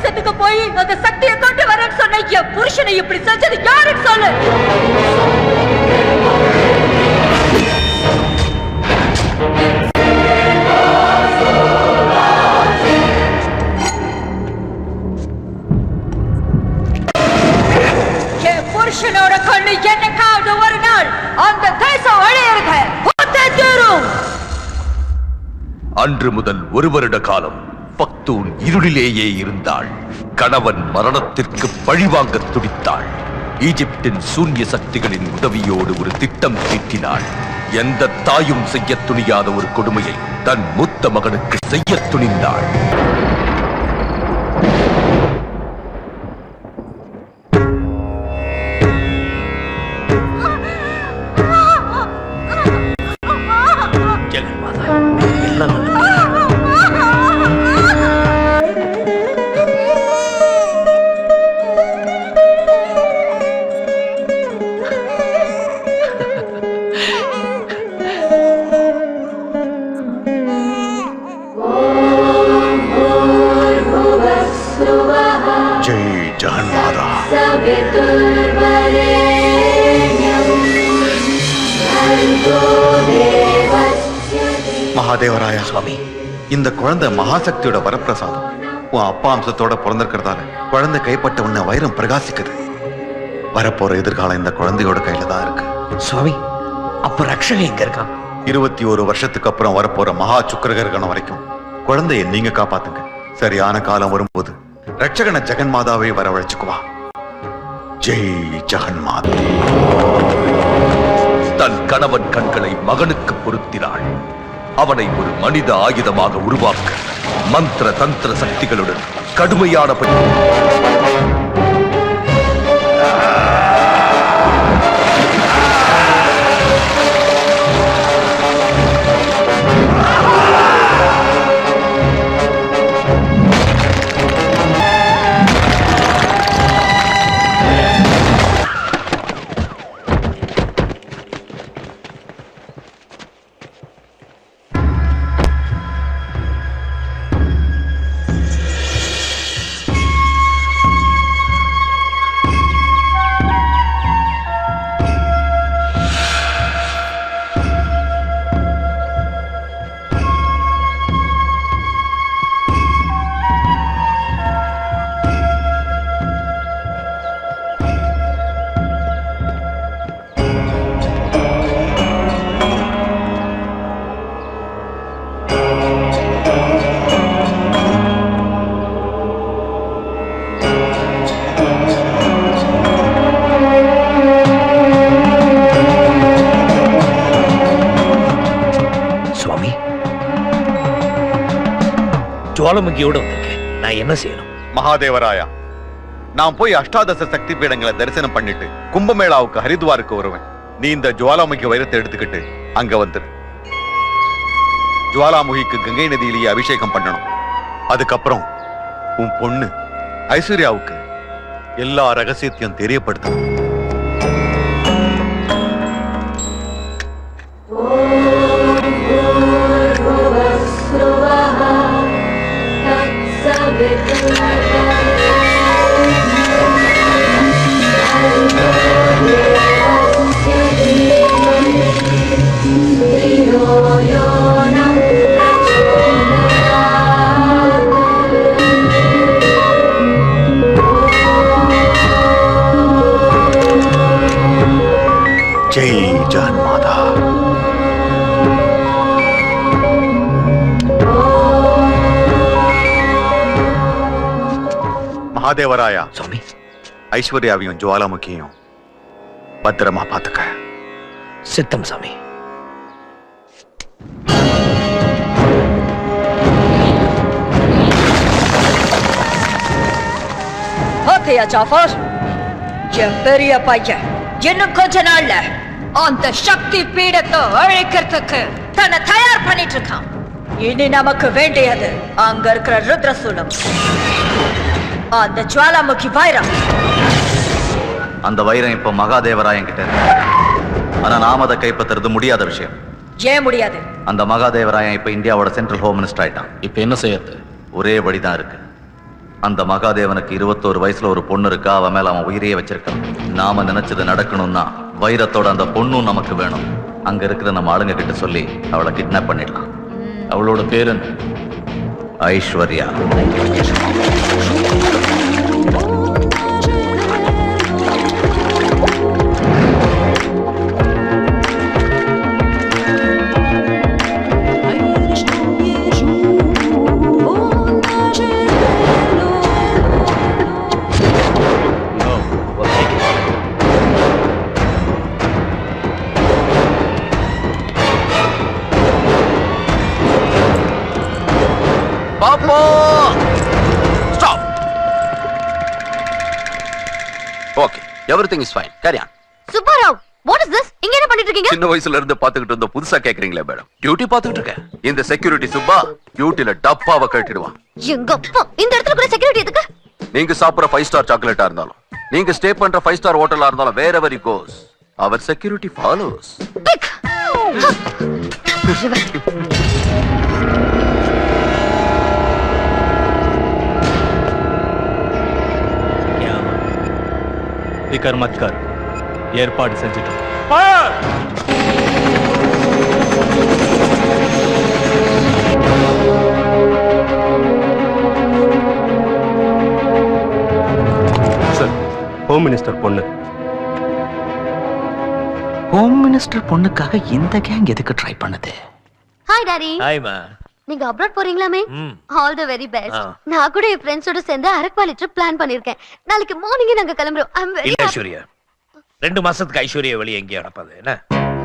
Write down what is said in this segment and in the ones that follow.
தேசத்துக்கு போய் அந்த சக்தியை கொண்டு வரேன்னு சொன்ன என் புருஷனை இப்படி செஞ்சது யாருன்னு சொல்லு. என் புருஷனோட கண்ணு என்னைக்காவது ஒரு நாள் அந்த தேசம் அழியறது தீரும். அன்று முதல் ஒரு வருட காலம் பக்தூன் இருளிலேயே இருந்தாள். கணவன் மரணத்திற்கு பழிவாங்க துடித்தாள். ஈஜிப்தின் சூன்ய சக்திகளின் உதவியோடு ஒரு திட்டம் தீட்டினாள். எந்த தாயும் செய்ய துணியாத ஒரு கொடுமையை தன் மூத்த மகனுக்கு செய்ய துணிந்தாள். மகாதேவராயா சுவாமி, இந்த குழந்தை மகாசக்தியோட வரப்பிரசாதம். உன் அப்பா அம்சத்தோட பிறந்திருக்கிறதால குழந்தை கைப்பட்ட உன்ன வைரம் பிரகாசிக்குது. வரப்போற எதிர்காலம் இந்த குழந்தையோட கையில தான் இருக்கு. சுவாமி, அப்ப ரக்ஷகன் எங்க இருக்கான்? 21 வருஷத்துக்கு அப்புறம் வரப்போற மகா சுக்கிரகரணம் வரைக்கும் குழந்தைய நீங்க காப்பாத்துங்க. சரியான காலம் வரும்போது ரட்சகன ஜெகன்மாதாவை வரவழைச்சுக்குவா. ஜெய் ஜெகன்மாதா. தன் கணவன் கண்களை மகனுக்கு பொருத்தினாள். அவனை ஒரு மனித ஆயுதமாக உருவாக்க மந்திர தந்திர சக்திகளுடன் கடுமையான ஜுவாலாமுகியோட வந்திருக்கேன். நான் என்ன செய்யணும்? மகாதேவராயா, நான் போய் அஷ்டாதச சக்தி பீடங்களை தரிசனம் பண்ணிட்டு கும்பமேளாவுக்கு ஹரித்வாருக்கு வருவேன். நீ இந்த ஜுவாலாமுகி வைரத்தை எடுத்துக்கிட்டு அங்க வந்துரு. ஜுவாலாமுகிக்கு கங்கை நதியிலேயே அபிஷேகம் பண்ணணும். அதுக்கப்புறம் உன் பொண்ணு ஐஸ்வர்யாவுக்கு எல்லா ரகசியத்தையும் தெரியப்படுத்தணும். जय जगन्माता। महादेवराया स्वामी, ஐஸ்வர்யாவையும் ஜுவாலாமுகியையும் பத்திரமா பாத்துக்க. சித்தம் சாமி. ஓகேயா ஜாஃபர், என் பெரிய பையன் இன்னும் கொஞ்ச நாள்ல அந்த சக்தி பீடத்தை அழைக்கிறதுக்கு தன்னை தயார் பண்ணிட்டு இருக்கான். இனி நமக்கு வேண்டியது அங்க இருக்கிற ருத்ரசூலம், அந்த ஜுவாலாமுகி வைரம். அந்த வைரம் இப்ப மகாதேவராயன் கிட்ட இருக்கு. ஆனா நாம அதை கைப்பற்றுறது முடியாத விஷயம். ஏன் முடியாது? அந்த மகாதேவராயன் இப்ப இந்தியாவோட சென்ட்ரல் ஹோம் மினிஸ்டர் ஆயிட்டான். இப்ப என்ன செய்யறது? ஒரே வழிதான் இருக்கு. அந்த மகாதேவனுக்கு 21 வயசுல ஒரு பொண்ணு இருக்கா. அவன் மேல அவன் உயிரையே வச்சிருக்கான். நாம நினைச்சது நடக்கணும்னா வைரத்தோட அந்த பொண்ணும் நமக்கு வேணும். அங்க இருக்கிற நம்ம ஆளுங்க கிட்ட சொல்லி அவளை கிட்னாப் பண்ணிடலாம். அவளோட பேரு ஐஸ்வர்யா. பாப்பா stop. Okay, everything is fine. Carry on. Subba Rao, what is this? இங்க என்ன பண்ணிட்டு இருக்கீங்க? சின்ன வயசுல இருந்து பாத்துக்கிட்டு இருந்த புதுசா கேக்குறீங்களே மேடம். டியூட்டி பாத்துக்கிட்டு இருக்கேன். இந்த செக்யூரிட்டி சுப்பா டியூட்டில டப்பாவை கட்டிடுவான். எங்க அப்பா இந்த இடத்துல கூட செக்யூரிட்டி எதுக்கு? நீங்க சாப்பிடுற 5 ஸ்டார் சாக்லேட்டா இருந்தாலும், நீங்க ஸ்டே பண்ற 5 ஸ்டார் ஹோட்டலா இருந்தாலும், wherever he goes, our security follows. பிக். फिकर मत कर, ஏற்பாடு செஞ்சிட்டோம். சார், ஹோம் மினிஸ்டர் பொண்ணு. ஹோம் மினிஸ்டர் பொண்ணுக்காக இந்த கேங் எதுக்கு ட்ரை பண்ணுது? Hi daddy. ஹாய்மா. நீங்க அப்ராட் போறீங்களாமே? ம். All the very best. ஆ. நான் கூட என் ஃப்ரெண்ட்ஸோட சேர்ந்து அரக்வாலி ட்ரிப் பிளான் பண்ணிருக்கேன். நாளைக்கு மார்னிங் நாங்க கிளம்புறோம். ஐ அம் வெரி இல்ல ஐஸ்வர்யா, 2 மாசத்துக்கு ஐஸ்வர்யா வெளியே எங்கேயும் அனுப்பாது என்ன?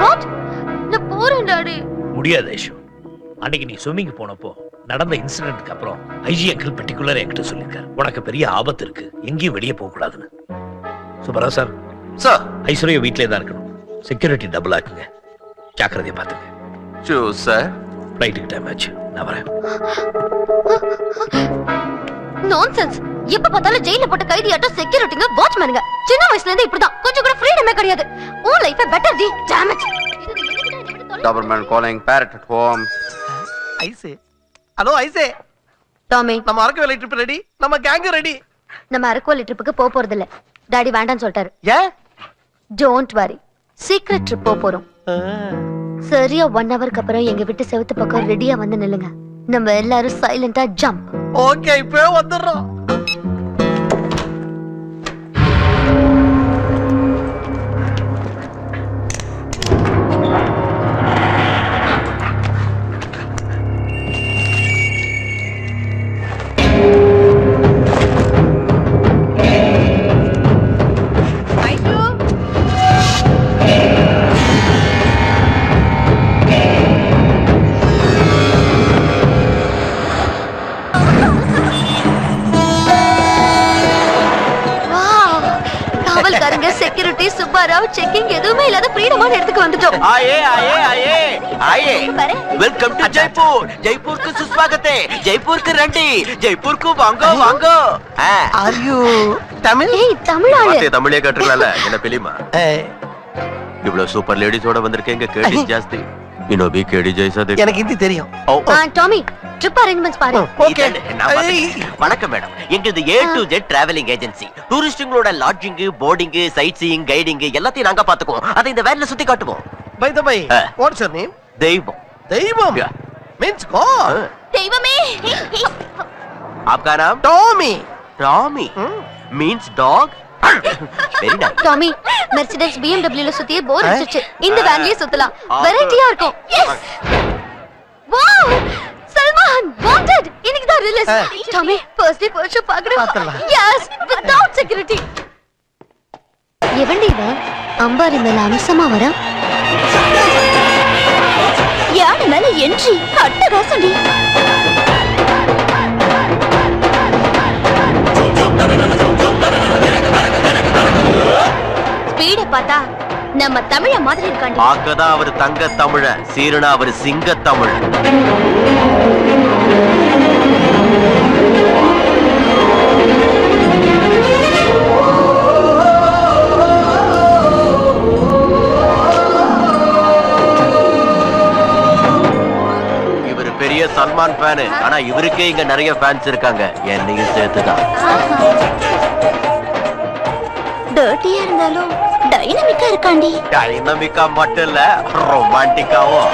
வாட்? நான் போறேன் டாடி. முடியாது ஐஷு. அன்னைக்கு நீ ஸ்விம்மிங் போனப்போ நடந்த இன்சிடென்ட்க்கு அப்புறம் ஐஜி அங்கிள் பர்டிகுலர் என்கிட்ட சொல்லியிருக்காரு, உனக்கு பெரிய ஆபத்து இருக்கு, எங்கேயும் வெளியே போக கூடாதுன்னு. சுப்பரா சார், சார், ஐஸ்வர்யா வீட்லயே தான் இருக்கணும். செக்யூரிட்டி டபுள் ஆக்குங்க, ஜாக்கிரதையா பாத்துங்க. Choose sir. ஃப்ளைட்டுக்கு டைம் ஆச்சு, நான் வரேன். நான்சென்ஸ். எப்ப பார்த்தாலும் ஜெயில போட்ட கைதியாட்டம் செக்யூரிட்டிங்க வாட்ச்மேனுங்க. சின்ன வயசுல இருந்து இப்படிதான். கொஞ்சம் கூட ஃப்ரீடமே கிடையாது. உன் life better the damage. Government calling, parrot at home. I say, hello I say, Tommy, நம்ம அரக்கு வேலை ட்ரிப் ரெடி, நம்ம கேங் ரெடி. நம்ம அரக்வாலி ட்ரிப்புக்கு போறது இல்ல. டாடி வேண்டாம்னு சொல்லிட்டாரு. ஏன்? டோன்ட் வரி, சீக்ரெட் ட்ரிப் போறோம். சரியா 1 ஹவருக்கு அப்புறம் எங்க வீட்டு செவுத்து பக்கம் ரெடியா வந்து நில்லுங்க. நம்ம எல்லாரும் சைலண்டா ஜம்ப். ஓகே, இப்போ வந்துடுறோம். காவல்காரங்க, செக்யூரிட்டி, சுப்பாராவ் செக்கிங் எதுவுமே இல்லாத ஃப்ரீடமான இடத்துக்கு வந்துட்டோம். आए आए आए आए, பாரு. Welcome to Jaipur. जयपुर को सुस्वागत है. जयपुर को रंडी, जयपुर को वांगो वांगो. Are you Tamil? ஏய் தமிழ் ஆளு. வார்த்தையை தமிழே கற்றுக்கலாம்ல, என்ன பிலிமா? இவ்வளவு சூப்பர் லேடிஸோட வந்திருக்கேங்க. கேடி ஜாஸ்தி இன்னோ பி கேடி ஜெய்சா தேக். எனக்கு ஹிந்தி தெரியும். டாமி, ட்ரிப் அரேஞ்ச்மெண்ட்ஸ் பாரு. ஓகே. வணக்கம் மேடம், எங்களது A to Z travelling agency. டூரிஸ்டுங்களோட lodging, boarding, sight seeing, guiding எல்லாத்தையும் நாங்க பாத்துக்குவோம். அதை இந்த வேன்ல சுத்தி காட்டுவோம். By the by, what's your name? Deivam. Deivam means God. தெய்வமே. आपका नाम? Tommy. Tommy means dog. Very nice. Tommy, Mercedes BMW ல சுத்தியே போர் அடிச்சிச்சு. இந்த வேன்லயே சுத்தலாம். வெரைட்டியா இருக்கும். எஸ். வாவ்! சல்மான் வாண்டட். இன்னைக்கு தான் release. Tommy, first day first show பார்க்கணும். Yes, without security. எவண்டி இவன்? அம்பாரி மேல அம்சமா வர. யானை மேல என்ட்ரி. அட்டகாசண்டி. ஸ்பீட பார்த்தா நம்ம தமிழ மாதிரி இருக்காண்டி. பார்க்கதான் அவர் தங்க தமிழ, சீருனா அவர் சிங்க தமிழ். இவர் பெரிய பெரிய சல்மான் ஃபேனு. ஆனா இவருக்கே இங்க நிறைய ஃபேன்ஸ் இருக்காங்க, என்னையும் சேர்த்துதான். டர்ட்டியா இருந்தாலும் டைனமிக்கா இருக்காண்டி. டைனமிக்கா மட்டும் இல்ல, ரொமான்டிக்காவும்.